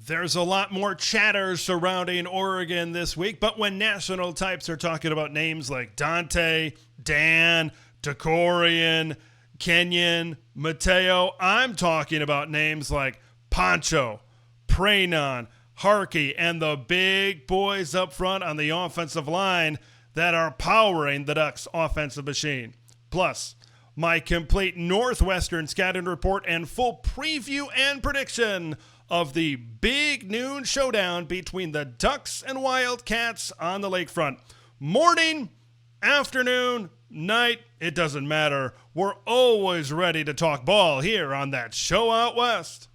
There's a lot more chatter surrounding Oregon this week, but when national types are talking about names like Dante, Dan, Decorian, Kenyon, Mateo, I'm talking about names like Pancho, Pranon, Harkey, and the big boys up front on the offensive line that are powering the Ducks' offensive machine. Plus, my complete Northwestern scouting report and full preview and prediction of the big noon showdown between the Ducks and Wildcats on the lakefront. Morning, afternoon, night, it doesn't matter. We're always ready to talk ball here on that show out west.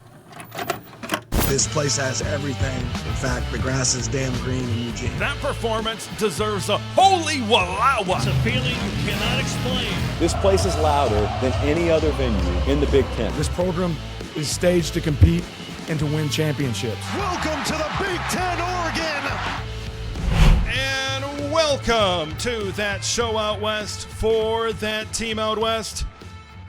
This place has everything. In fact, the grass is damn green in Eugene. That performance deserves a holy wallawa. It's a feeling you cannot explain. This place is louder than any other venue in the Big Ten. This program is staged to compete and to win championships. Welcome to the Big Ten, Oregon! And welcome to that show out west for that team out west.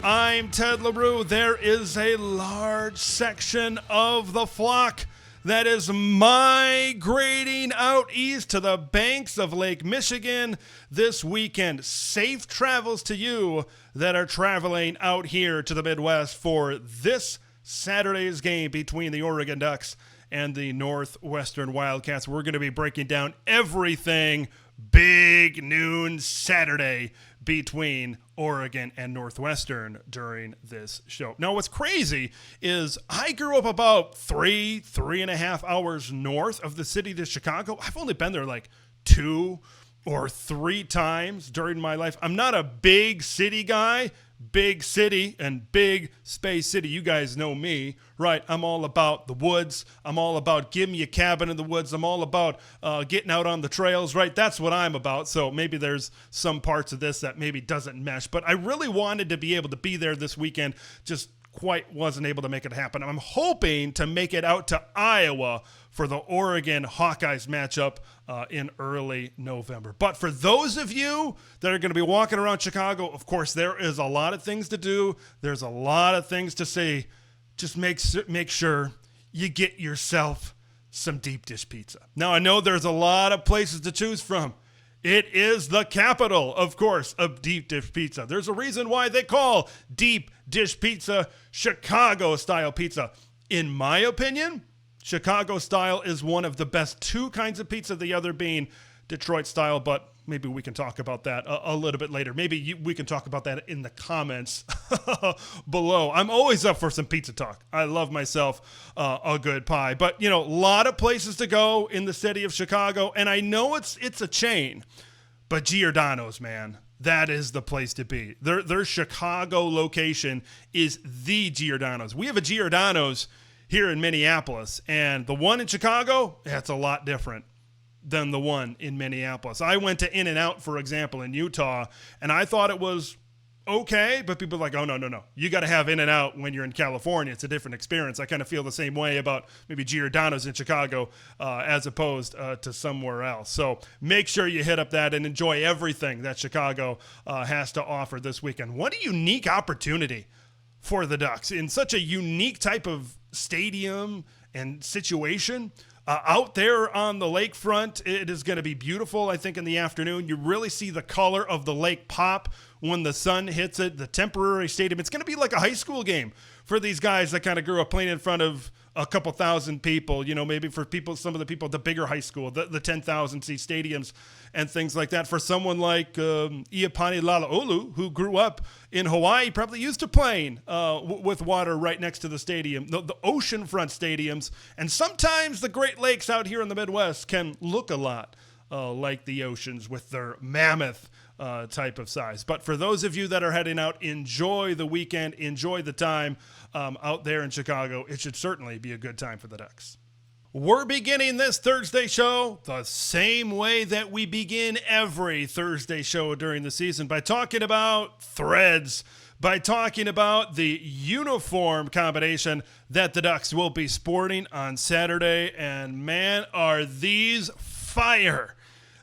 I'm Ted LaRue. There is a large section of the flock that is migrating out east to the banks of Lake Michigan this weekend. Safe travels to you that are traveling out here to the Midwest for this Saturday's game between the Oregon Ducks and the Northwestern Wildcats. We're going to be breaking down everything big noon Saturday between Oregon and Northwestern during this show. Now, what's crazy is I grew up about three and a half hours north of the city to Chicago. I've only been there like 2 or 3 times during my life. I'm not a big city guy. Big city and big space city. You guys know me, right? I'm all about the woods. I'm all about give me a cabin in the woods. I'm all about getting out on the trails, right? That's what I'm about. So maybe there's some parts of this that maybe doesn't mesh. But I really wanted to be able to be there this weekend. Just quite wasn't able to make it happen. I'm hoping to make it out to Iowa for the Oregon Hawkeyes matchup in early November. But for those of you that are going to be walking around Chicago, of course, there is a lot of things to do. There's a lot of things to see. Just make sure you get yourself some deep dish pizza. Now, I know there's a lot of places to choose from. It is the capital, of course, of deep dish pizza. There's a reason why they call deep dish pizza Chicago-style pizza. In my opinion, Chicago style is one of the best 2 kinds of pizza, the other being Detroit style, but maybe we can talk about that a little bit later. Maybe we can talk about that in the comments below. I'm always up for some pizza talk. I love myself a good pie. But, you know, a lot of places to go in the city of Chicago, and I know it's a chain, but Giordano's, man. That is the place to be. Their Chicago location is the Giordano's. We have a Giordano's here in Minneapolis, and the one in Chicago, that's a lot different than the one in Minneapolis. I went to In-N-Out, for example, in Utah, and I thought it was okay, but people are like, oh, no. You got to have In-N-Out when you're in California. It's a different experience. I kind of feel the same way about maybe Giordano's in Chicago as opposed to somewhere else. So make sure you hit up that and enjoy everything that Chicago has to offer this weekend. What a unique opportunity for the Ducks in such a unique type of stadium and situation. Out there on the lakefront, it is going to be beautiful, I think, in the afternoon. You really see the color of the lake pop when the sun hits it. The temporary stadium, it's going to be like a high school game for these guys that kind of grew up playing in front of a couple thousand people, you know, maybe for people, some of the people at the bigger high school, the 10,000 seat stadiums and things like that. For someone like Iapani Lalaolu, who grew up in Hawaii, probably used to playing with water right next to the stadium, the oceanfront stadiums. And sometimes the Great Lakes out here in the Midwest can look a lot like the oceans with their mammoth type of size. But for those of you that are heading out, enjoy the weekend, enjoy the time out there in Chicago. It should certainly be a good time for the Ducks. We're beginning this Thursday show the same way that we begin every Thursday show during the season, by talking about threads, by talking about the uniform combination that the Ducks will be sporting on Saturday. And man, are these fire.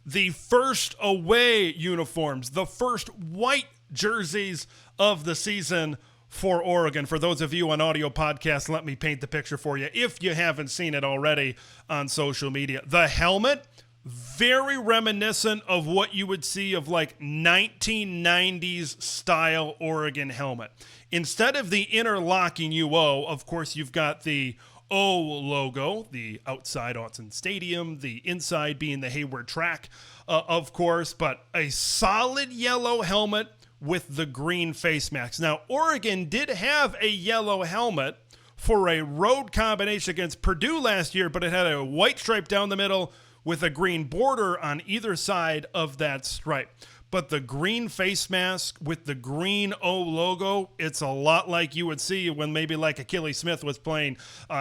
The first away uniforms, the first white jerseys of the season for Oregon. For those of you on audio podcasts, let me paint the picture for you if you haven't seen it already on social media. The helmet, very reminiscent of what you would see of like 1990s style Oregon helmet. Instead of the interlocking UO, of course, you've got the O logo, the outside Autzen Stadium, the inside being the Hayward track, of course, but a solid yellow helmet with the green face mask. Now, Oregon did have a yellow helmet for a road combination against Purdue last year, but it had a white stripe down the middle with a green border on either side of that stripe. But the green face mask with the green O logo, it's a lot like you would see when maybe like Achilles Smith was playing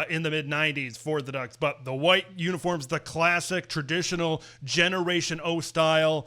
in the mid-90s for the Ducks. But the white uniforms, the classic, traditional Generation O style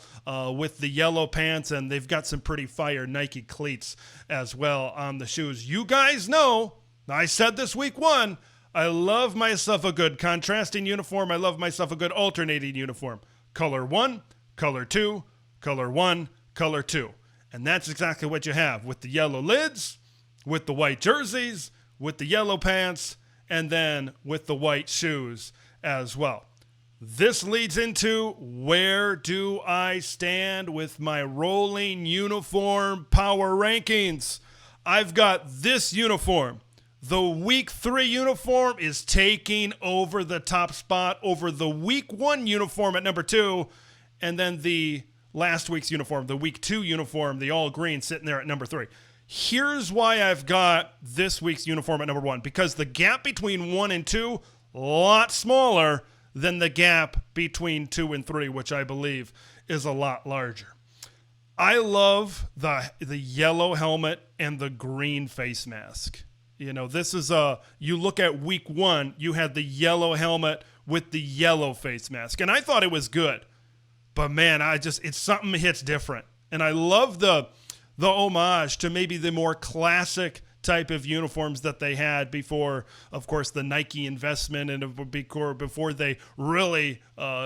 with the yellow pants, and they've got some pretty fire Nike cleats as well on the shoes. You guys know, I said this week one, I love myself a good contrasting uniform. I love myself a good alternating uniform. Color 1, color 2, color 1, color 2. And that's exactly what you have with the yellow lids, with the white jerseys, with the yellow pants, and then with the white shoes as well. This leads into where do I stand with my rolling uniform power rankings. I've got this uniform. The Week 3 uniform is taking over the top spot over the Week 1 uniform at number 2, and then the last week's uniform, the Week 2 uniform, the all green, sitting there at number 3. Here's why I've got this week's uniform at number 1, because the gap between 1 and 2, a lot smaller than the gap between 2 and 3, which I believe is a lot larger. I love the yellow helmet and the green face mask. You know, this is you look at Week 1, you had the yellow helmet with the yellow face mask, and I thought it was good. But man, it's something hits different. And I love the homage to maybe the more classic type of uniforms that they had before, of course, the Nike investment and before they really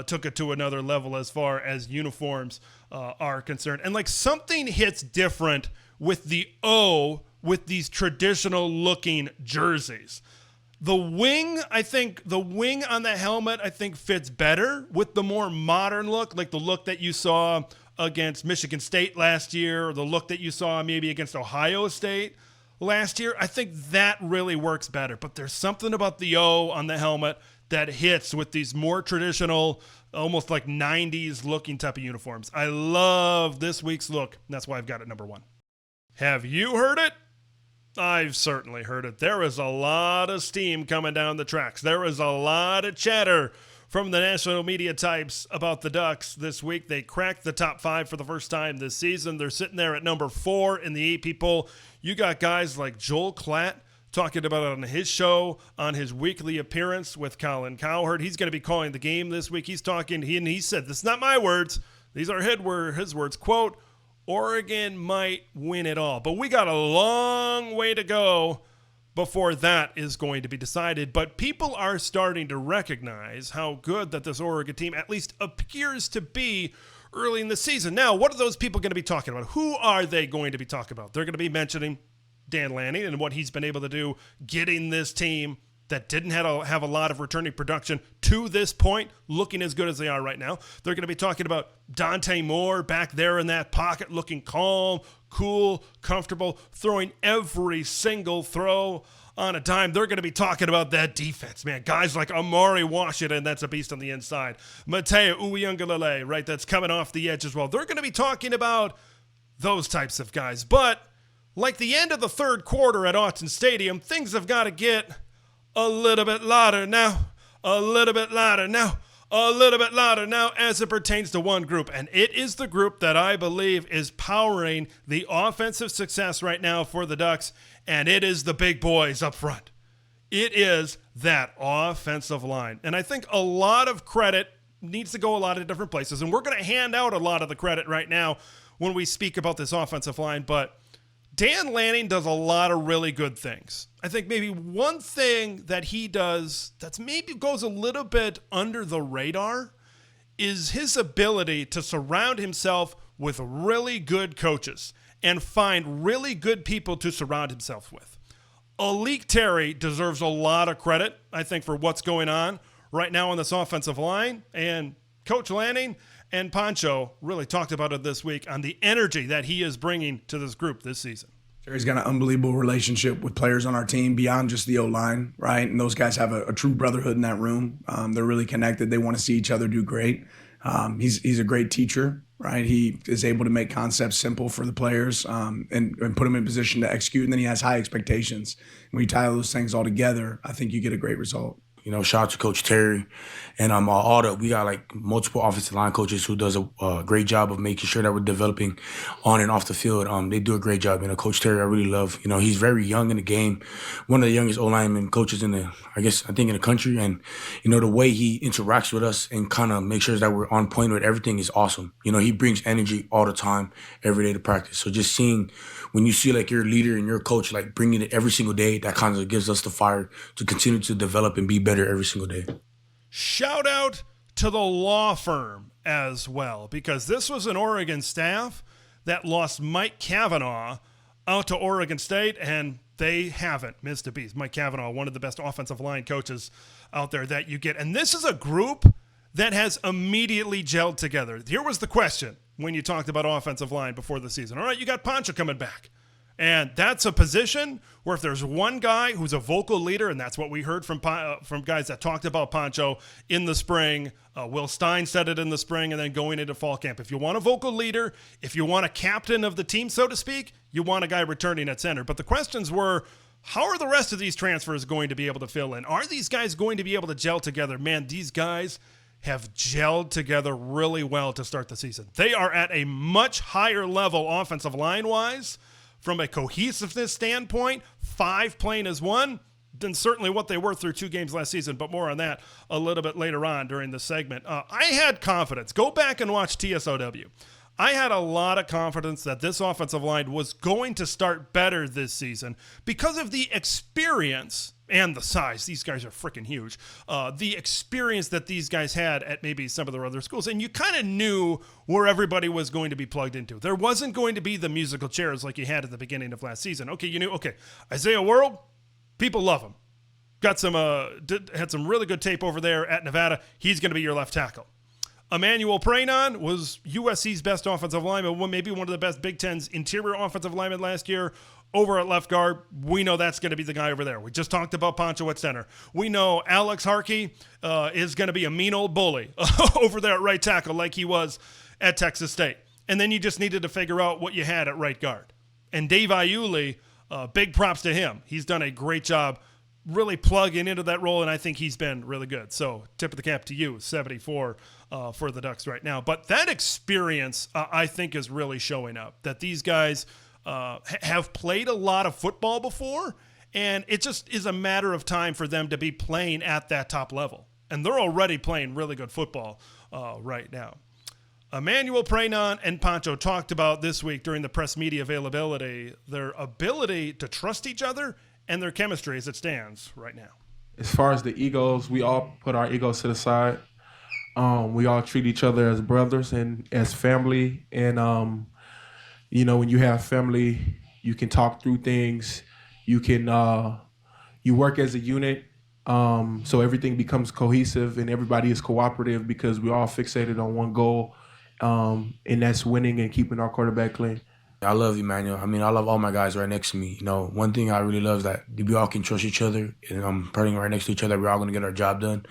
took it to another level as far as uniforms are concerned. And like something hits different with the O with these traditional looking jerseys. The wing, I think, the wing on the helmet, I think fits better with the more modern look, like the look that you saw against Michigan State last year, or the look that you saw maybe against Ohio State last year. I think that really works better. But there's something about the O on the helmet that hits with these more traditional, almost like 90s looking type of uniforms. I love this week's look. And that's why I've got it number 1. Have you heard it? I've certainly heard it. There is a lot of steam coming down the tracks. There is a lot of chatter from the national media types about the Ducks this week. They cracked the top 5 for the first time this season. They're sitting there at number 4 in the AP poll. You got guys like Joel Klatt talking about it on his show, on his weekly appearance with Colin Cowherd. He's going to be calling the game this week. He's talking, he said, this is not my words. These are his words, quote, Oregon might win it all. But we got a long way to go before that is going to be decided. But people are starting to recognize how good that this Oregon team at least appears to be early in the season. Now, what are those people going to be talking about? Who are they going to be talking about? They're going to be mentioning Dan Lanning and what he's been able to do getting this team that didn't have a lot of returning production to this point, looking as good as they are right now. They're going to be talking about Dante Moore back there in that pocket, looking calm, cool, comfortable, throwing every single throw on a dime. They're going to be talking about that defense, man. Guys like Amari Washington, that's a beast on the inside. Mateo Uyunglele, right, that's coming off the edge as well. They're going to be talking about those types of guys. But like the end of the third quarter at Autzen Stadium, things have got to get a little bit louder now, a little bit louder now, a little bit louder now as it pertains to one group. And it is the group that I believe is powering the offensive success right now for the Ducks, and it is the big boys up front. It is that offensive line. And I think a lot of credit needs to go a lot of different places, and we're going to hand out a lot of the credit right now when we speak about this offensive line, but Dan Lanning does a lot of really good things. I think maybe one thing that he does that's maybe goes a little bit under the radar is his ability to surround himself with really good coaches. and find really good people to surround himself with. Alik Terry deserves a lot of credit, I think, for what's going on right now on this offensive line. And Coach Lanning and Pancho really talked about it this week on the energy that he is bringing to this group this season. Terry's got an unbelievable relationship with players on our team beyond just the O-line, right? And those guys have a true brotherhood in that room. They're really connected. They want to see each other do great. He's a great teacher, right? He is able to make concepts simple for the players and put them in position to execute. And then he has high expectations. When you tie those things all together, I think you get a great result. You know, shout out to Coach Terry and we got like multiple offensive line coaches who does a great job of making sure that we're developing on and off the field. They do a great job. You know, Coach Terry, I really love. You know, he's very young in the game, one of the youngest O-lineman coaches in the country. And, you know, the way he interacts with us and kind of makes sure that we're on point with everything is awesome. You know, he brings energy all the time, every day to practice. So just seeing when you see like your leader and your coach like bringing it every single day, that kind of gives us the fire to continue to develop and be better every single day. Shout out to the law firm as well, because this was an Oregon staff that lost Mike Cavanaugh out to Oregon State, and they haven't missed a beat. Mike Cavanaugh, one of the best offensive line coaches out there that you get. And this is a group that has immediately gelled together. Here was the question when you talked about offensive line before the season. All right, you got Pancho coming back. And that's a position where if there's one guy who's a vocal leader, and that's what we heard from guys that talked about Pancho in the spring. Will Stein said it in the spring and then going into fall camp. If you want a vocal leader, if you want a captain of the team, so to speak, you want a guy returning at center. But the questions were, how are the rest of these transfers going to be able to fill in? Are these guys going to be able to gel together? Man, these guys have gelled together really well to start the season. They are at a much higher level offensive line-wise from a cohesiveness standpoint, 5 playing as one, than certainly what they were through 2 games last season, but more on that a little bit later on during the segment. I had confidence. Go back and watch TSOW. I had a lot of confidence that this offensive line was going to start better this season because of the experience and the size. These guys are freaking huge. The experience that these guys had at maybe some of their other schools. And you kind of knew where everybody was going to be plugged into. There wasn't going to be the musical chairs like you had at the beginning of last season. Okay, you knew, Isaiah World, people love him. Got some, had some really good tape over there at Nevada. He's going to be your left tackle. Emmanuel Pranon was USC's best offensive lineman, maybe one of the best Big Ten's interior offensive linemen last year. Over at left guard, we know that's going to be the guy over there. We just talked about Pancho at center. We know Alex Harkey is going to be a mean old bully over there at right tackle like he was at Texas State. And then you just needed to figure out what you had at right guard. And Dave Iuli, big props to him. He's done a great job really plugging into that role, and I think he's been really good. So tip of the cap to you, 74 for the Ducks right now. But that experience, I think, is really showing up, that these guys have played a lot of football before, and it just is a matter of time for them to be playing at that top level. And they're already playing really good football right now. Emmanuel Pranon and Pancho talked about this week during the press media availability, their ability to trust each other and their chemistry as it stands right now. As far as the egos, we all put our egos to the side. We all treat each other as brothers and as family. And, you know, when you have family, you can talk through things. You can, you work as a unit. So everything becomes cohesive and everybody is cooperative because we're all fixated on one goal. And that's winning and keeping our quarterback clean. I love Emmanuel. I mean, I love all my guys right next to me. You know, one thing I really love is that we all can trust each other, and I'm playing right next to each other. We're all going to get our job done.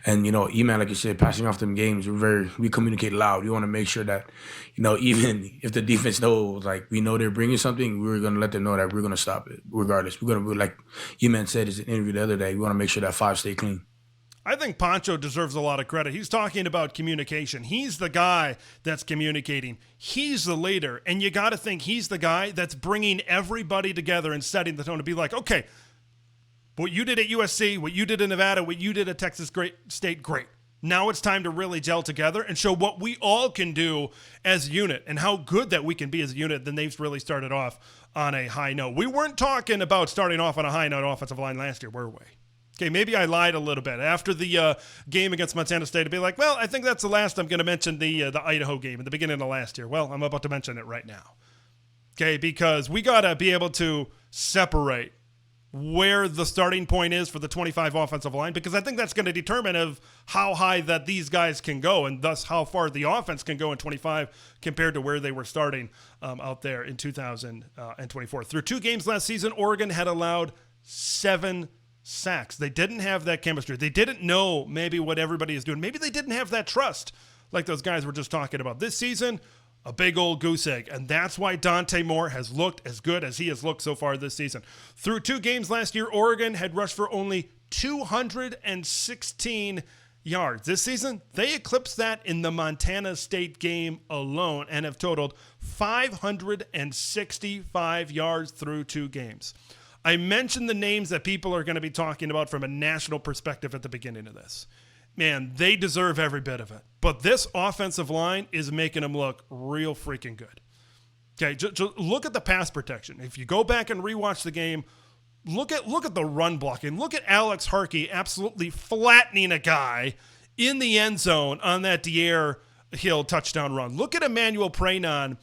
And, you know, Eman, like you said, passing off them games, we communicate loud. We want to make sure that, you know, even if the defense knows, like, we know they're bringing something, we're going to let them know that we're going to stop it regardless. We're going to, like Eman said in an interview the other day, we want to make sure that 5 stay clean. I think Pancho deserves a lot of credit. He's talking about communication. He's the guy that's communicating. He's the leader. And you got to think he's the guy that's bringing everybody together and setting the tone to be like, okay, what you did at USC, what you did in Nevada, what you did at Texas State, great. Now it's time to really gel together and show what we all can do as a unit and how good that we can be as a unit. Then they've really started off on a high note. We weren't talking about starting off on a high note offensive line last year, were we? Okay, maybe I lied a little bit. After the game against Montana State, I'd be like, well, I think that's the last I'm going to mention the Idaho game at the beginning of last year. Well, I'm about to mention it right now. okay? Because we got to be able to separate where the starting point is for the 25 offensive line, because I think that's going to determine of how high that these guys can go, and thus how far the offense can go in 25 compared to where they were starting out there in 2024. Through 2 games last season, Oregon had allowed 7 sacks. They didn't have that chemistry. They didn't know maybe what everybody is doing. Maybe they didn't have that trust like those guys were just talking about. This season, a big old goose egg, and that's why Dante Moore has looked as good as he has looked so far this season. Through 2 games last year, Oregon had rushed for only 216 yards. This season, they eclipsed that in the Montana State game alone and have totaled 565 yards through 2 games. I mentioned the names that people are going to be talking about from a national perspective at the beginning of this. Man, they deserve every bit of it. But this offensive line is making them look real freaking good. Okay, just look at the pass protection. If you go back and rewatch the game, look at the run blocking. Look at Alex Harkey absolutely flattening a guy in the end zone on that Dier Hill touchdown run. Look at Emmanuel Prainon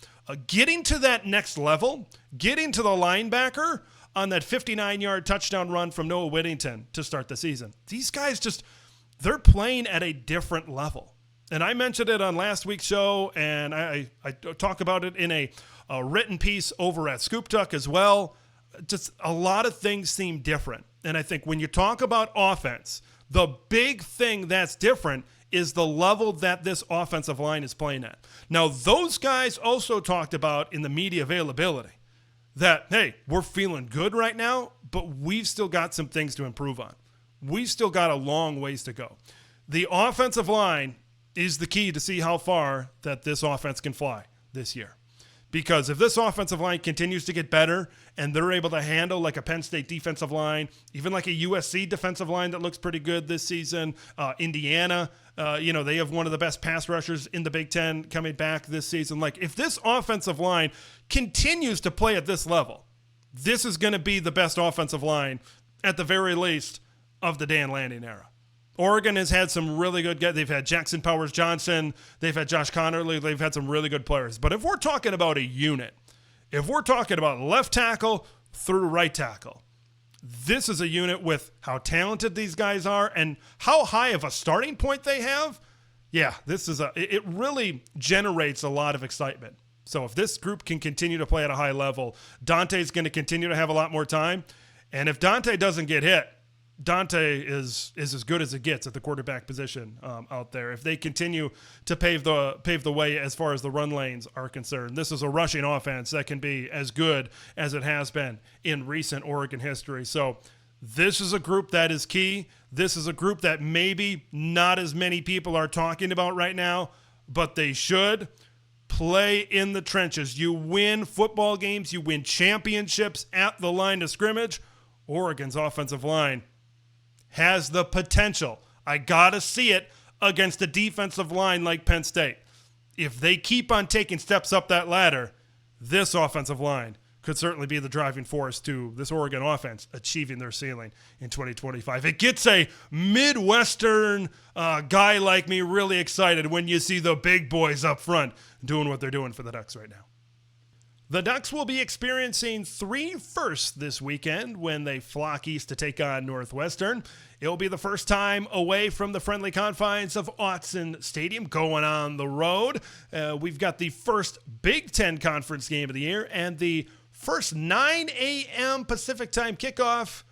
getting to that next level, getting to the linebacker on that 59-yard touchdown run from Noah Whittington to start the season. These guys they're playing at a different level. And I mentioned it on last week's show, and I talk about it in a written piece over at Scoop Duck as well. Just a lot of things seem different. And I think when you talk about offense, the big thing that's different is the level that this offensive line is playing at. Now, those guys also talked about in the media availability that, hey, we're feeling good right now, but we've still got some things to improve on. We've still got a long ways to go. The offensive line is the key to see how far that this offense can fly this year. Because if this offensive line continues to get better and they're able to handle like a Penn State defensive line, even like a USC defensive line that looks pretty good this season, Indiana, they have one of the best pass rushers in the Big Ten coming back this season. Like if this offensive line continues to play at this level, this is going to be the best offensive line at the very least of the Dan Lanning era. Oregon has had some really good guys. They've had Jackson Powers Johnson. They've had Josh Connerly. They've had some really good players. But if we're talking about a unit, if we're talking about left tackle through right tackle, this is a unit with how talented these guys are and how high of a starting point they have. Yeah, it really generates a lot of excitement. So if this group can continue to play at a high level, Dante's going to continue to have a lot more time. And if Dante doesn't get hit, Dante is as good as it gets at the quarterback position out there. If they continue to pave the way as far as the run lanes are concerned, this is a rushing offense that can be as good as it has been in recent Oregon history. So this is a group that is key. This is a group that maybe not as many people are talking about right now, but they should play in the trenches. You win football games, you win championships at the line of scrimmage. Oregon's offensive line has the potential. I got to see it against a defensive line like Penn State. If they keep on taking steps up that ladder, this offensive line could certainly be the driving force to this Oregon offense achieving their ceiling in 2025. It gets a Midwestern guy like me really excited when you see the big boys up front doing what they're doing for the Ducks right now. The Ducks will be experiencing 3 firsts this weekend when they flock east to take on Northwestern. It will be the first time away from the friendly confines of Autzen Stadium, going on the road. We've got the first Big Ten Conference game of the year and the first 9 a.m. Pacific time kickoff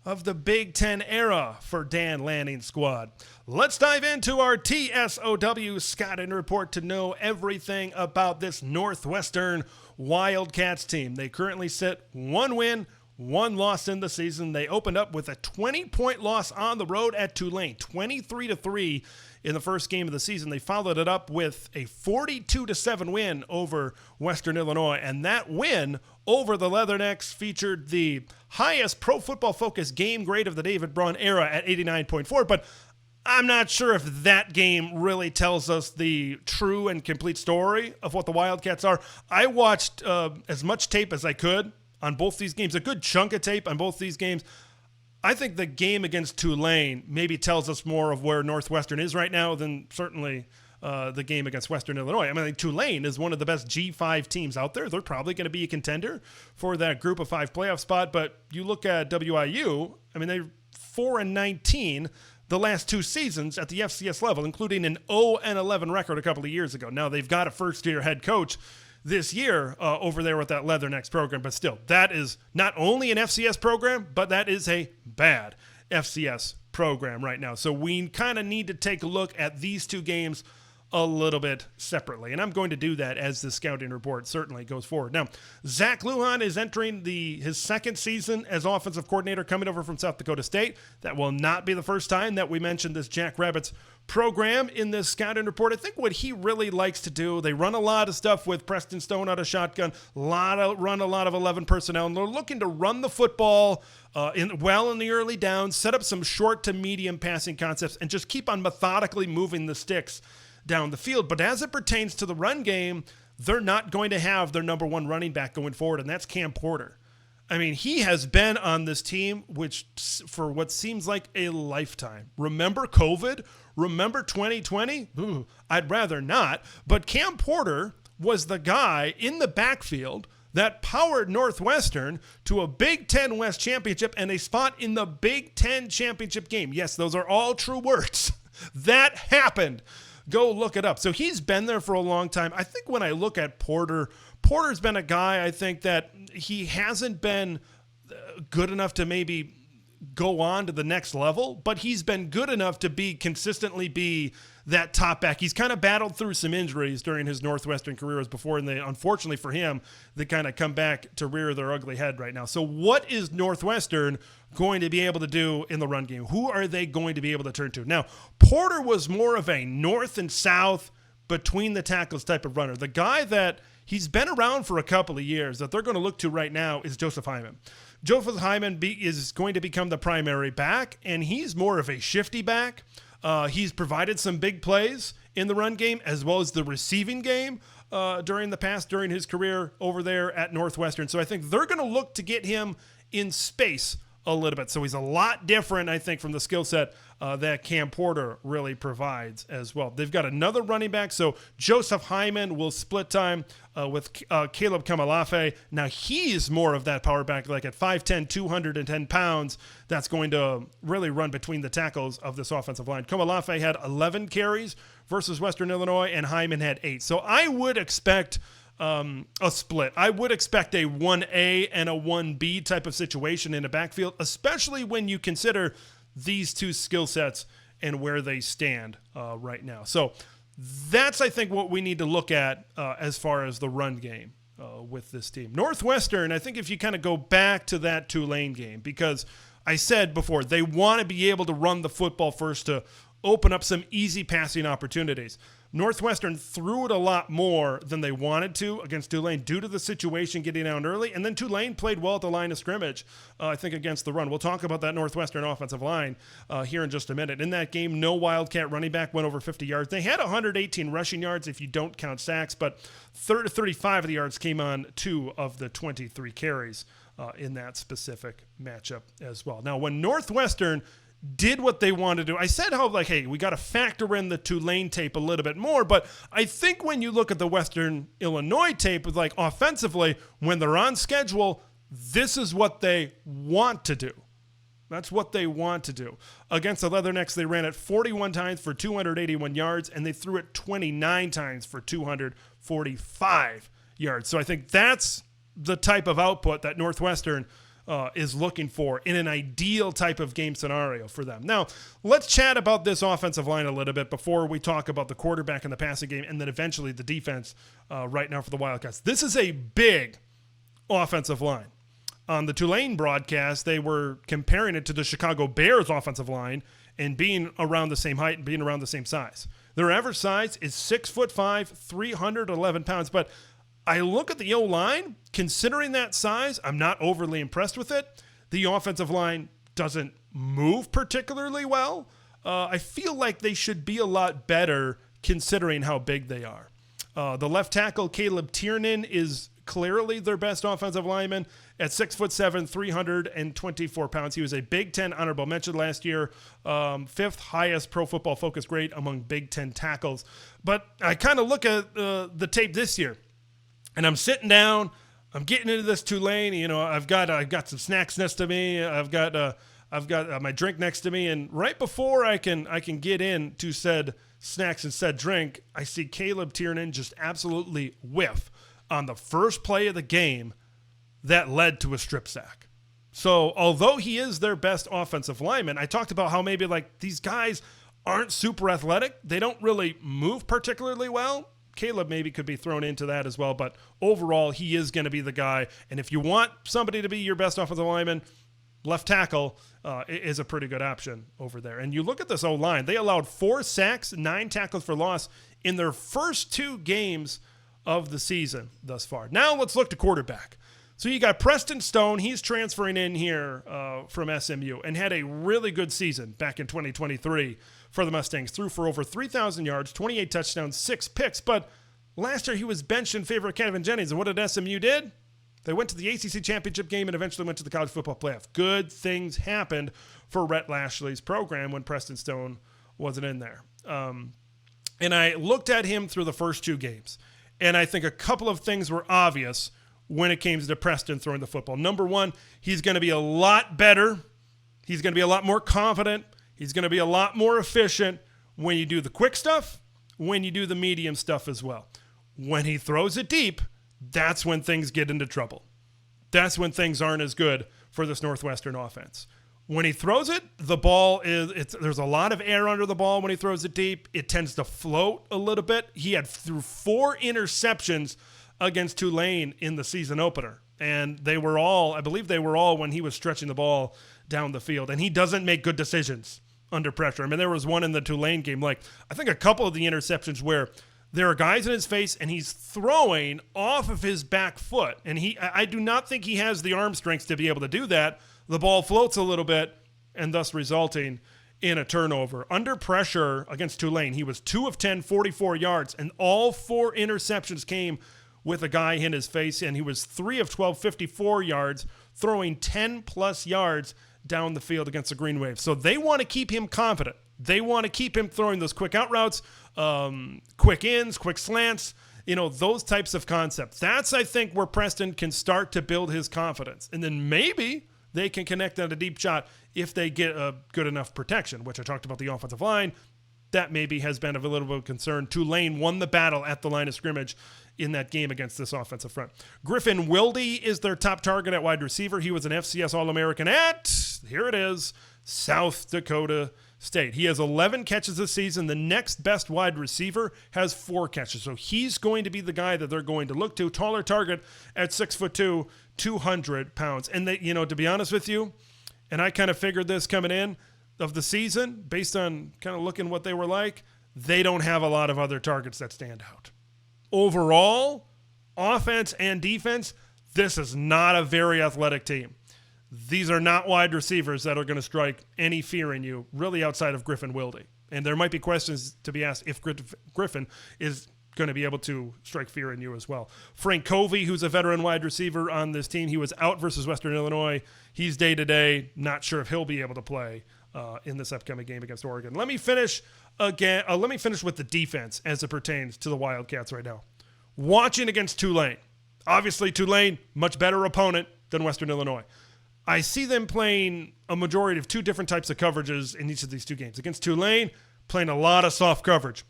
of the Big Ten era for Dan Lanning's squad. Let's dive into our TSOW Scouting Report to know everything about this Northwestern Wildcats team. They currently sit 1 win, 1 loss in the season. They opened up with a 20-point loss on the road at Tulane, 23-3 in the first game of the season. They followed it up with a 42-7 win over Western Illinois, and that win over the Leathernecks featured the highest Pro Football Focus game grade of the David Braun era at 89.4, but I'm not sure if that game really tells us the true and complete story of what the Wildcats are. I watched as much tape as I could on both these games, a good chunk of tape on both these games. I think the game against Tulane maybe tells us more of where Northwestern is right now than certainly the game against Western Illinois. I mean, like, Tulane is one of the best G5 teams out there. They're probably going to be a contender for that group of 5 playoff spot. But you look at WIU, I mean, they're 4-19 the last 2 seasons at the FCS level, including an 0-11 record a couple of years ago. Now, they've got a first-year head coach this year over there with that Leathernecks program, but still, that is not only an FCS program, but that is a bad FCS program right now. So we kind of need to take a look at these 2 games a little bit separately, and I'm going to do that as the scouting report certainly goes forward. Now, Zach Lujan is entering his second season as offensive coordinator, coming over from South Dakota State. That will not be the first time that we mentioned this Jackrabbits program in this scouting report. I think what he really likes to do, they run a lot of stuff with Preston Stone out of shotgun, run a lot of 11 personnel, and they're looking to run the football in the early downs, set up some short to medium passing concepts, and just keep on methodically moving the sticks down the field. But as it pertains to the run game, they're not going to have their number 1 running back going forward, and that's Cam Porter. I mean, he has been on this team for what seems like a lifetime. Remember COVID? Remember 2020? I'd rather not. But Cam Porter was the guy in the backfield that powered Northwestern to a Big Ten West championship and a spot in the Big Ten championship game. Yes, those are all true words. That happened. Go look it up. So he's been there for a long time. I think when I look at Porter's been a guy, I think that he hasn't been good enough to maybe go on to the next level, but he's been good enough to consistently be that top back. He's kind of battled through some injuries during his Northwestern careers before, and unfortunately for him, they kind of come back to rear their ugly head right now. So what is Northwestern going to be able to do in the run game? Who are they going to be able to turn to? Now, Porter was more of a north and south between the tackles type of runner. The guy that he's been around for a couple of years that they're going to look to right now is Joseph Hyman. Joseph Hyman is going to become the primary back, and he's more of a shifty back. He's provided some big plays in the run game as well as the receiving game during his career over there at Northwestern. So I think they're going to look to get him in space a little bit. So he's a lot different, I think, from the skill set that Cam Porter really provides as well. They've got another running back. So Joseph Hyman will split time with Caleb Kamalafe. Now he's more of that power back, like at 5'10", 210 pounds. That's going to really run between the tackles of this offensive line. Kamalafe had 11 carries versus Western Illinois, and Hyman had 8. So I would expect a split. I would expect a 1A and a 1B type of situation in a backfield, especially when you consider these 2 skill sets and where they stand right now. So that's, I think, what we need to look at as far as the run game with this team. Northwestern, I think if you kind of go back to that Tulane game, because I said before, they want to be able to run the football first to open up some easy passing opportunities. Northwestern threw it a lot more than they wanted to against Tulane due to the situation getting out early. And then Tulane played well at the line of scrimmage, I think, against the run. We'll talk about that Northwestern offensive line here in just a minute. In that game, no Wildcat running back went over 50 yards. They had 118 rushing yards if you don't count sacks, but 35 of the yards came on 2 of the 23 carries in that specific matchup as well. Now, when Northwestern did what they wanted to do. I said how, like, hey, we got to factor in the Tulane tape a little bit more, but I think when you look at the Western Illinois tape, like, offensively, when they're on schedule, this is what they want to do. That's what they want to do. Against the Leathernecks, they ran it 41 times for 281 yards, and they threw it 29 times for 245 yards. So I think that's the type of output that Northwestern is looking for in an ideal type of game scenario for them. Now, let's chat about this offensive line a little bit before we talk about the quarterback in the passing game and then eventually the defense right now for the Wildcats. This is a big offensive line. On the Tulane broadcast, they were comparing it to the Chicago Bears offensive line and being around the same height and being around the same size. Their average size is 6'5", 311 pounds, but I look at the O-line, considering that size, I'm not overly impressed with it. The offensive line doesn't move particularly well. I feel like they should be a lot better considering how big they are. The left tackle, Caleb Tiernan, is clearly their best offensive lineman at 6'7", 324 pounds. He was a Big Ten honorable mention last year, 5th highest Pro Football Focus grade among Big Ten tackles. But I kind of look at the tape this year, and I'm sitting down, I'm getting into this Tulane. You know, I've got some snacks next to me. I've got my drink next to me, and right before I can get into said snacks and said drink, I see Caleb Tiernan just absolutely whiff on the first play of the game that led to a strip sack. So although he is their best offensive lineman, I talked about how maybe like these guys aren't super athletic. They don't really move particularly well. Caleb maybe could be thrown into that as well, but overall he is going to be the guy. And if you want somebody to be your best offensive lineman, left tackle is a pretty good option over there. And you look at this O-line, they allowed 4 sacks, 9 tackles for loss in their first 2 games of the season thus far. Now let's look to quarterback. So you got Preston Stone. He's transferring in here from SMU and had a really good season back in 2023 for the Mustangs. Threw for over 3,000 yards, 28 touchdowns, 6 picks. But last year he was benched in favor of Kevin Jennings. And what did SMU did? They went to the ACC championship game and eventually went to the college football playoff. Good things happened for Rhett Lashley's program when Preston Stone wasn't in there. And I looked at him through the first 2 games, and I think a couple of things were obvious when it came to Preston throwing the football. Number one, he's going to be a lot better. He's going to be a lot more confident. He's going to be a lot more efficient when you do the quick stuff, when you do the medium stuff as well. When he throws it deep, that's when things get into trouble. That's when things aren't as good for this Northwestern offense. When he throws it, the ball there's a lot of air under the ball when he throws it deep. It tends to float a little bit. He had threw 4 interceptions against Tulane in the season opener, and I believe they were all when he was stretching the ball down the field, and he doesn't make good decisions under pressure. I mean, there was one in the Tulane game, like I think a couple of the interceptions where there are guys in his face and he's throwing off of his back foot, and I do not think he has the arm strength to be able to do that. The ball floats a little bit and thus resulting in a turnover. Under pressure against Tulane, he was 2 of 10, 44 yards, and all 4 interceptions came with a guy in his face, and he was 3 of 12, 54 yards, throwing 10-plus yards down the field against the Green Wave. So they want to keep him confident. They want to keep him throwing those quick out routes, quick ins, quick slants, those types of concepts. That's, I think, where Preston can start to build his confidence. And then maybe they can connect on a deep shot if they get a good enough protection, which I talked about the offensive line. That maybe has been of a little bit of concern. Tulane won the battle at the line of scrimmage in that game against this offensive front. Griffin Wilde is their top target at wide receiver. He was an FCS All-American at, here it is, South Dakota State. He has 11 catches this season. The next best wide receiver has 4 catches. So he's going to be the guy that they're going to look to. Taller target at 6'2", 200 pounds. And they, to be honest with you, and I kind of figured this coming in of the season, based on kind of looking what they were like, they don't have a lot of other targets that stand out. Overall, offense and defense, this is not a very athletic team. These are not wide receivers that are going to strike any fear in you, really outside of Griffin Wilde. And there might be questions to be asked if Griffin is going to be able to strike fear in you as well. Frank Covey, who's a veteran wide receiver on this team, he was out versus Western Illinois. He's day-to-day. Not sure if he'll be able to play in this upcoming game against Oregon. Let me finish with the defense as it pertains to the Wildcats right now. Watching against Tulane. Obviously, Tulane, much better opponent than Western Illinois. I see them playing a majority of 2 different types of coverages in each of these 2 games. Against Tulane, playing a lot of soft coverage.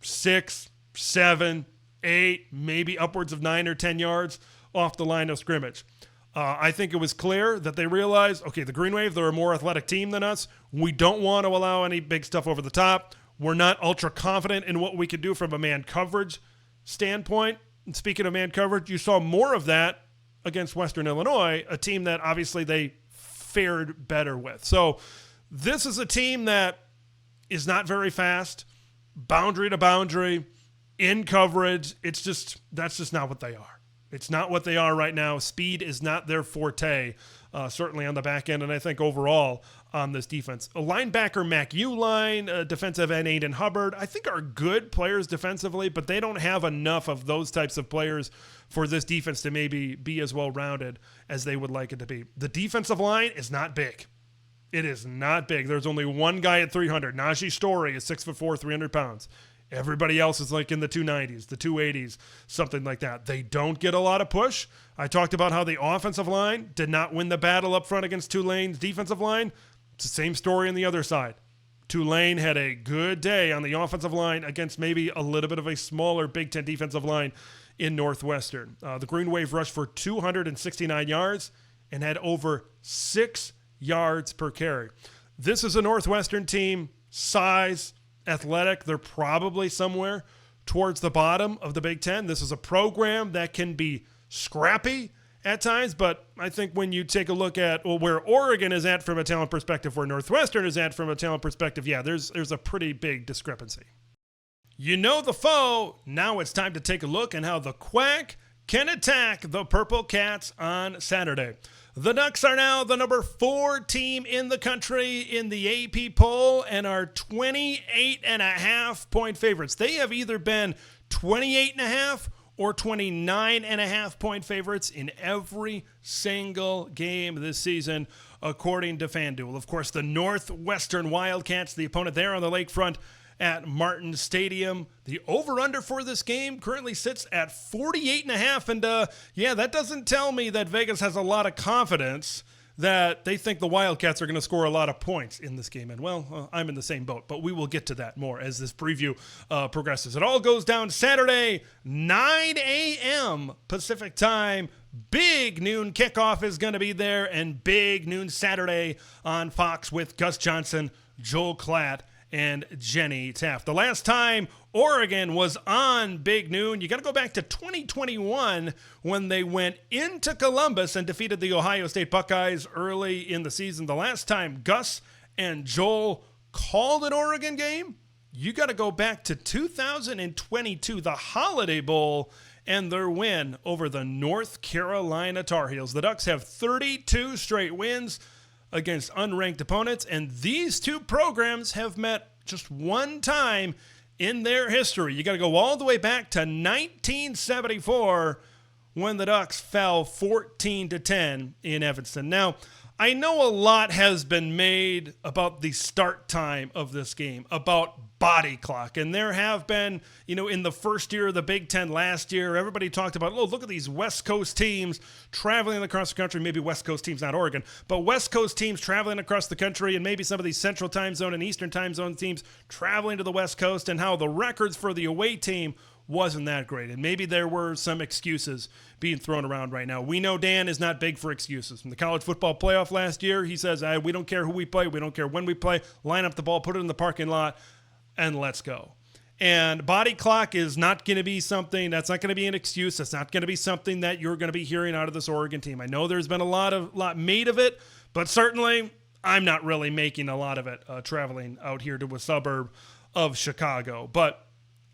6, 7, 8, maybe upwards of 9 or 10 yards off the line of scrimmage. I think it was clear that they realized, okay, the Green Wave, they're a more athletic team than us. We don't want to allow any big stuff over the top. We're not ultra confident in what we could do from a man coverage standpoint. And speaking of man coverage, you saw more of that against Western Illinois, a team that obviously they fared better with. So this is a team that is not very fast, boundary to boundary, in coverage. That's just not what they are. It's not what they are right now. Speed is not their forte, certainly on the back end. And I think overall, on this defense. A linebacker, Mac Uline, defensive end, Aiden Hubbard, I think are good players defensively, but they don't have enough of those types of players for this defense to maybe be as well-rounded as they would like it to be. The defensive line is not big. It is not big. There's only one guy at 300. Najee Story is 6'4", 300 pounds. Everybody else is like in the 290s, the 280s, something like that. They don't get a lot of push. I talked about how the offensive line did not win the battle up front against Tulane's defensive line. It's the same story on the other side. Tulane had a good day on the offensive line against maybe a little bit of a smaller Big Ten defensive line in Northwestern. The Green Wave rushed for 269 yards and had over 6 yards per carry. This is a Northwestern team, size, athletic. They're probably somewhere towards the bottom of the Big Ten. This is a program that can be scrappy at times, but I think when you take a look at where Oregon is at from a talent perspective, where Northwestern is at from a talent perspective, yeah, there's a pretty big discrepancy. You know the foe. Now it's time to take a look at how the Quack can attack the Purple Cats on Saturday. The Ducks are now the number 4 team in the country in the AP poll and are 28.5 point favorites. They have either been 28.5 or 29.5 point favorites in every single game this season, according to FanDuel. Of course, the Northwestern Wildcats, the opponent there on the lakefront at Martin Stadium. The over-under for this game currently sits at 48.5, and that doesn't tell me that Vegas has a lot of confidence that they think the Wildcats are going to score a lot of points in this game. And, I'm in the same boat, but we will get to that more as this preview progresses. It all goes down Saturday, 9 a.m. Pacific time. Big noon kickoff is going to be there, and big noon Saturday on Fox with Gus Johnson, Joel Klatt, and Jenny Taft. The last time Oregon was on Big Noon, you got to go back to 2021 when they went into Columbus and defeated the Ohio State Buckeyes early in the season. The last time Gus and Joel called an Oregon game, you got to go back to 2022, the Holiday Bowl, and their win over the North Carolina Tar Heels. The Ducks have 32 straight wins against unranked opponents, and these two programs have met just one time in their history. You got to go all the way back to 1974 when the Ducks fell 14-10 in Evanston. Now, I know a lot has been made about the start time of this game, about body clock. And there have been, in the first year of the Big Ten last year, everybody talked about, look at these West Coast teams traveling across the country. Maybe West Coast teams, not Oregon, but West Coast teams traveling across the country, and maybe some of these Central Time Zone and Eastern Time Zone teams traveling to the West Coast, and how the records for the away team wasn't that great. And maybe there were some excuses being thrown around right now. We know Dan is not big for excuses. From the college football playoff last year, he says, we don't care who we play. We don't care when we play. Line up the ball, put it in the parking lot, and let's go. And body clock is not going to be something, that's not going to be an excuse. That's not going to be something that you're going to be hearing out of this Oregon team. I know there's been a lot made of it, but certainly I'm not really making a lot of it traveling out here to a suburb of Chicago. But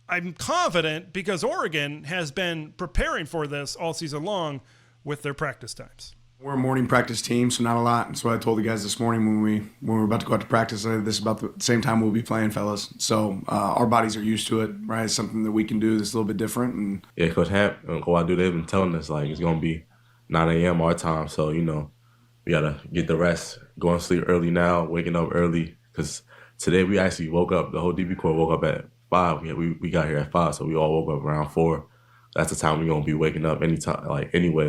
I'm confident because Oregon has been preparing for this all season long with their practice times. We're a morning practice team, so not a lot. That's what I told the guys this morning when we were about to go out to practice. I said, this is about the same time we'll be playing, fellas. So our bodies are used to it, right? It's something that we can do that's a little bit different. And yeah, Coach Hamp and Coach Adu, they've been telling us it's going to be 9 a.m. our time. So, we got to get the rest, going to sleep early now, waking up early. Because today we actually woke up, the whole DB Corps woke up at 5. We got here at 5, so we all woke up around 4. That's the time we're going to be waking up anytime, anyway,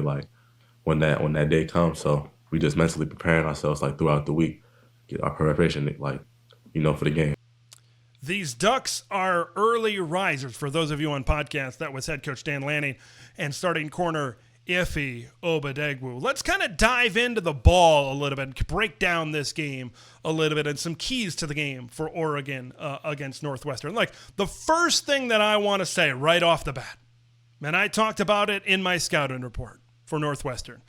when that day comes. So we just mentally preparing ourselves throughout the week, get our preparation for the game. These Ducks are early risers. For those of you on podcast, that was head coach Dan Lanning and starting corner Ife Obadegwu. Let's kind of dive into the ball a little bit and break down this game a little bit and some keys to the game for Oregon against Northwestern. The first thing that I want to say right off the bat, and I talked about it in my scouting report for Northwestern.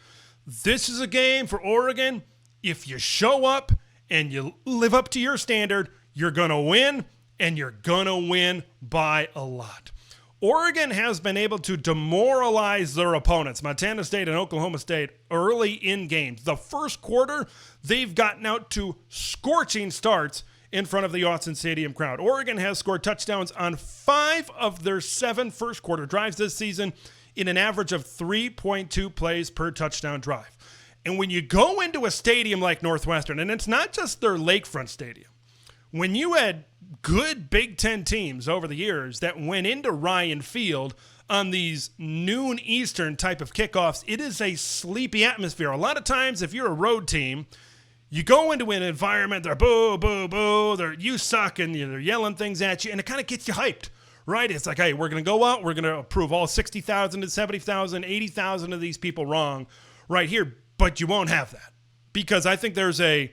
This is a game for Oregon. If you show up and you live up to your standard, you're going to win, and you're going to win by a lot. Oregon has been able to demoralize their opponents, Montana State and Oklahoma State, early in games. The first quarter, they've gotten out to scorching starts in front of the Autzen Stadium crowd. Oregon has scored touchdowns on 5 of their 7 first quarter drives this season in an average of 3.2 plays per touchdown drive. And when you go into a stadium like Northwestern, and it's not just their lakefront stadium, when you had good Big Ten teams over the years that went into Ryan Field on these noon Eastern type of kickoffs, it is a sleepy atmosphere. A lot of times, if you're a road team, you go into an environment, they're boo, boo, boo, you suck, and they're yelling things at you, and it kind of gets you hyped, right? It's like, hey, we're going to go out, we're going to prove all 60,000 to 70,000, 80,000 of these people wrong right here, but you won't have that because I think there's a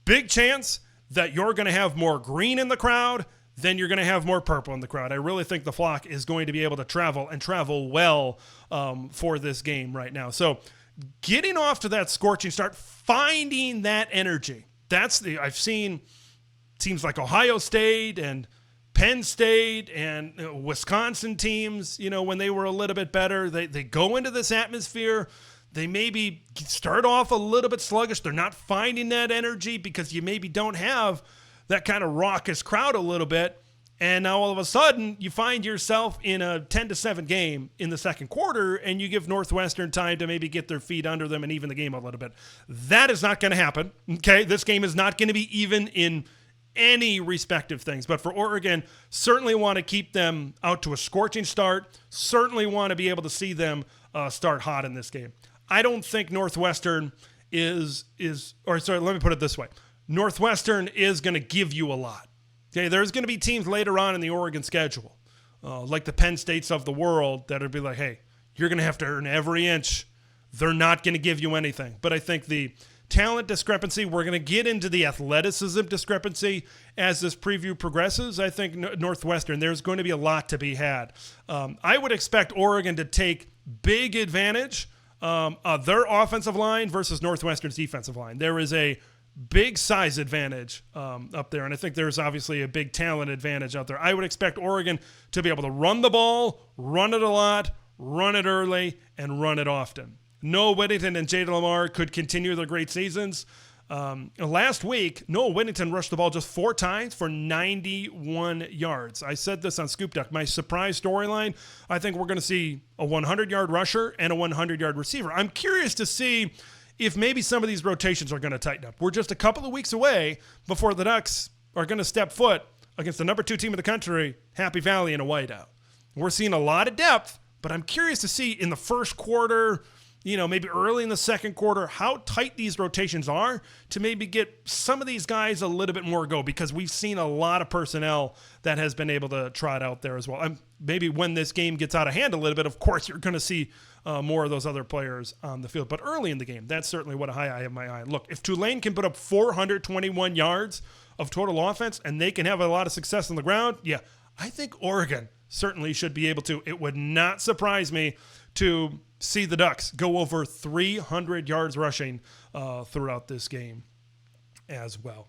big chance that you're going to have more green in the crowd than you're going to have more purple in the crowd. I really think the Flock is going to be able to travel well for this game right now. So getting off to that scorching start, finding that energy. I've seen teams like Ohio State and Penn State and Wisconsin teams, when they were a little bit better, they go into this atmosphere. They maybe start off a little bit sluggish. They're not finding that energy because you maybe don't have that kind of raucous crowd a little bit. And now all of a sudden you find yourself in a 10-7 game in the second quarter and you give Northwestern time to maybe get their feet under them and even the game a little bit. That is not going to happen. Okay. This game is not going to be even in any respective things. But for Oregon, certainly want to keep them out to a scorching start. Certainly want to be able to see them start hot in this game. I don't think Northwestern let me put it this way. Northwestern is going to give you a lot. Okay, there's going to be teams later on in the Oregon schedule, like the Penn States of the world, that'll be like, hey, you're going to have to earn every inch. They're not going to give you anything. But I think the talent discrepancy, we're going to get into the athleticism discrepancy as this preview progresses. I think Northwestern, there's going to be a lot to be had. I would expect Oregon to take big advantage their offensive line versus Northwestern's defensive line. There is a big size advantage up there, and I think there's obviously a big talent advantage out there. I would expect Oregon to be able to run the ball, run it a lot, run it early, and run it often. Noah Whittington and Jada Lamar could continue their great seasons. Last week, Noah Whittington rushed the ball just 4 times for 91 yards. I said this on Scoop Duck. My surprise storyline, I think we're going to see a 100-yard rusher and a 100-yard receiver. I'm curious to see if maybe some of these rotations are going to tighten up. We're just a couple of weeks away before the Ducks are going to step foot against the number 2 team in the country, Happy Valley, in a whiteout. We're seeing a lot of depth, but I'm curious to see in the first quarter, maybe early in the second quarter, how tight these rotations are to maybe get some of these guys a little bit more go, because we've seen a lot of personnel that has been able to trot out there as well. Maybe when this game gets out of hand a little bit, of course, you're going to see more of those other players on the field. But early in the game, that's certainly what I have my eye on. Look, if Tulane can put up 421 yards of total offense and they can have a lot of success on the ground, yeah, I think Oregon certainly should be able to. It would not surprise me to see the Ducks go over 300 yards rushing throughout this game as well.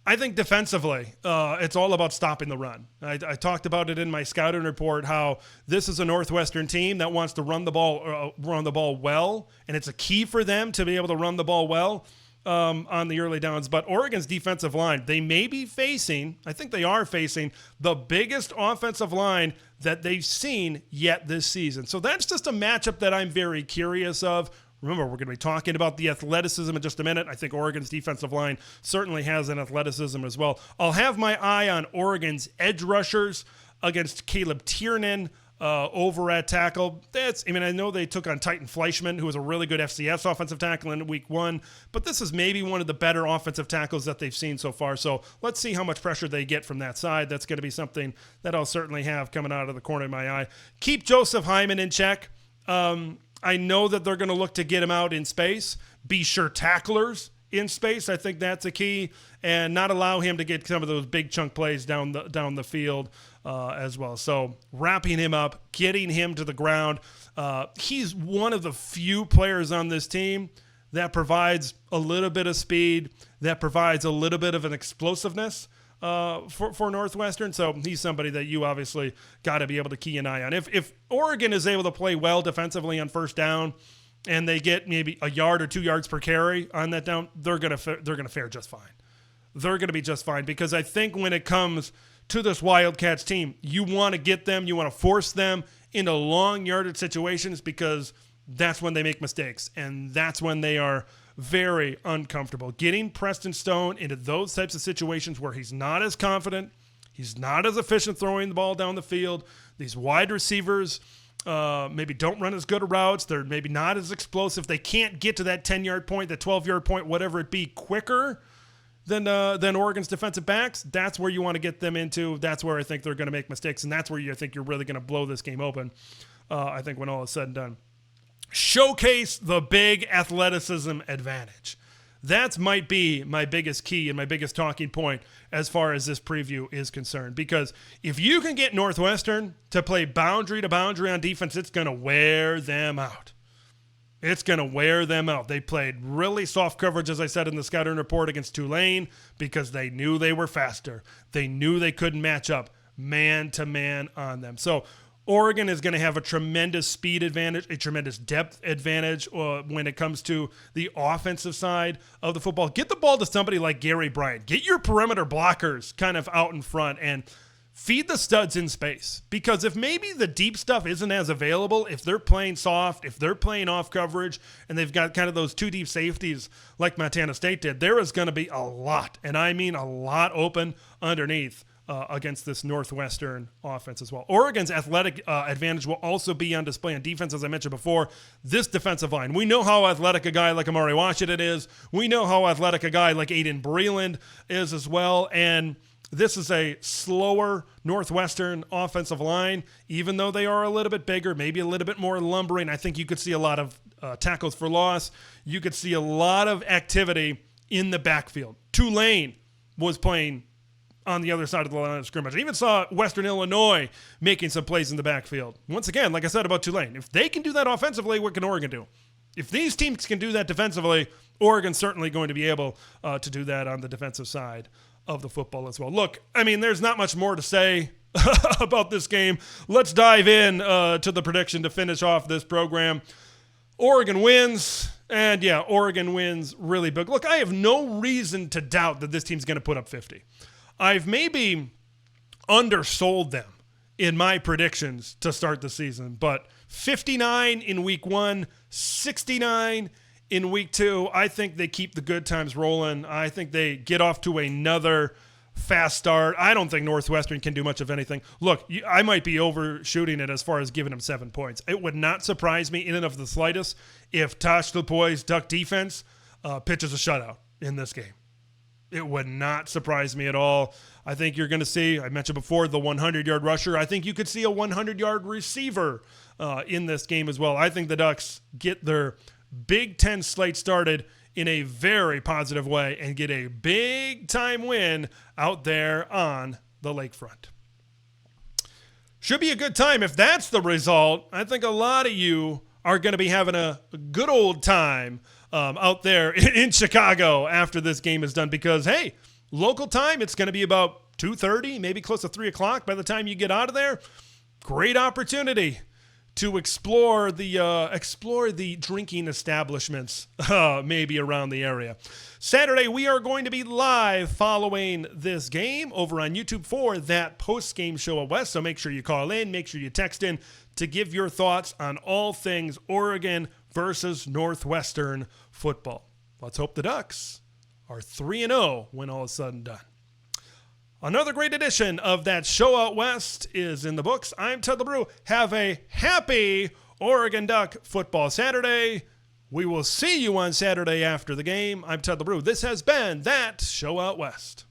I think defensively, it's all about stopping the run. I talked about it in my scouting report, how this is a Northwestern team that wants to run the ball well, and it's a key for them to be able to run the ball well on the early downs. But Oregon's defensive line, they may be facing, I think they are facing, the biggest offensive line that they've seen yet this season. So that's just a matchup that I'm very curious of. Remember, we're going to be talking about the athleticism in just a minute. I think Oregon's defensive line certainly has an athleticism as well. I'll have my eye on Oregon's edge rushers against Caleb Tiernan over at tackle. I know they took on Titan Fleischman, who was a really good FCS offensive tackle in week 1, but this is maybe one of the better offensive tackles that they've seen so far. So let's see how much pressure they get from that side. That's going to be something that I'll certainly have coming out of the corner of my eye. Keep Joseph Hyman in check. I know that they're going to look to get him out in space. Be sure tacklers in space. I think that's a key, and not allow him to get some of those big chunk plays down the field as well. So wrapping him up, getting him to the ground. He's one of the few players on this team that provides a little bit of speed, that provides a little bit of an explosiveness. for Northwestern. So he's somebody that you obviously got to be able to key an eye on. If Oregon is able to play well defensively on first down, and they get maybe a yard or 2 yards per carry on that down, they're gonna fare just fine. They're gonna be just fine, because I think when it comes to this Wildcats team, you want to get them, you want to force them into long yardage situations, because that's when they make mistakes, and that's when they are very uncomfortable. Getting Preston Stone into those types of situations where he's not as confident, he's not as efficient throwing the ball down the field. These wide receivers maybe don't run as good of routes. They're maybe not as explosive. They can't get to that 10-yard point, the 12-yard point, whatever it be, quicker than Oregon's defensive backs. That's where you want to get them into. That's where I think they're going to make mistakes, and that's where I think you're really going to blow this game open, I think, when all is said and done. Showcase the big athleticism advantage. That might be my biggest key and my biggest talking point as far as this preview is concerned. Because if you can get Northwestern to play boundary to boundary on defense, it's going to wear them out. It's going to wear them out. They played really soft coverage, as I said in the scouting report, against Tulane, because they knew they were faster. They knew they couldn't match up man-to-man on them. So Oregon is going to have a tremendous speed advantage, a tremendous depth advantage when it comes to the offensive side of the football. Get the ball to somebody like Gary Bryant. Get your perimeter blockers kind of out in front and feed the studs in space. Because if maybe the deep stuff isn't as available, if they're playing soft, if they're playing off coverage, and they've got kind of those two deep safeties like Montana State did, there is going to be a lot, and I mean a lot, open underneath against this Northwestern offense as well. Oregon's athletic advantage will also be on display on defense, as I mentioned before. This defensive line, we know how athletic a guy like Amari Washington is. We know how athletic a guy like Aiden Breland is as well. And this is a slower Northwestern offensive line, even though they are a little bit bigger, maybe a little bit more lumbering. I think you could see a lot of tackles for loss. You could see a lot of activity in the backfield. Tulane was playing on the other side of the line of scrimmage. I even saw Western Illinois making some plays in the backfield. Once again, like I said about Tulane, if they can do that offensively, what can Oregon do? If these teams can do that defensively, Oregon's certainly going to be able to do that on the defensive side of the football as well. Look, I mean, there's not much more to say about this game. Let's dive in to the prediction to finish off this program. Oregon wins, and yeah, Oregon wins really big. Look, I have no reason to doubt that this team's going to put up 50. I've maybe undersold them in my predictions to start the season, but 59 in week 1, 69 in week 2. I think they keep the good times rolling. I think they get off to another fast start. I don't think Northwestern can do much of anything. Look, I might be overshooting it as far as giving them 7 points. It would not surprise me in and of the slightest if Tosh Lupoy's Duck defense pitches a shutout in this game. It would not surprise me at all. I think you're going to see, I mentioned before, the 100-yard rusher. I think you could see a 100-yard receiver in this game as well. I think the Ducks get their Big Ten slate started in a very positive way and get a big-time win out there on the lakefront. Should be a good time if that's the result. I think a lot of you are going to be having a good old time out there in Chicago after this game is done, because, hey, local time, it's going to be about 2:30, maybe close to 3 o'clock by the time you get out of there. Great opportunity to explore the drinking establishments maybe around the area. Saturday, we are going to be live following this game over on YouTube for that post-game show at West. So make sure you call in, make sure you text in to give your thoughts on all things Oregon versus Northwestern football. Let's hope the Ducks are 3-0 when all is said and done. Another great edition of that show out West is in the books. I'm Ted LeBrew. Have a happy Oregon Duck football Saturday. We will see you on Saturday after the game. I'm Ted LeBrew. This has been that show out West.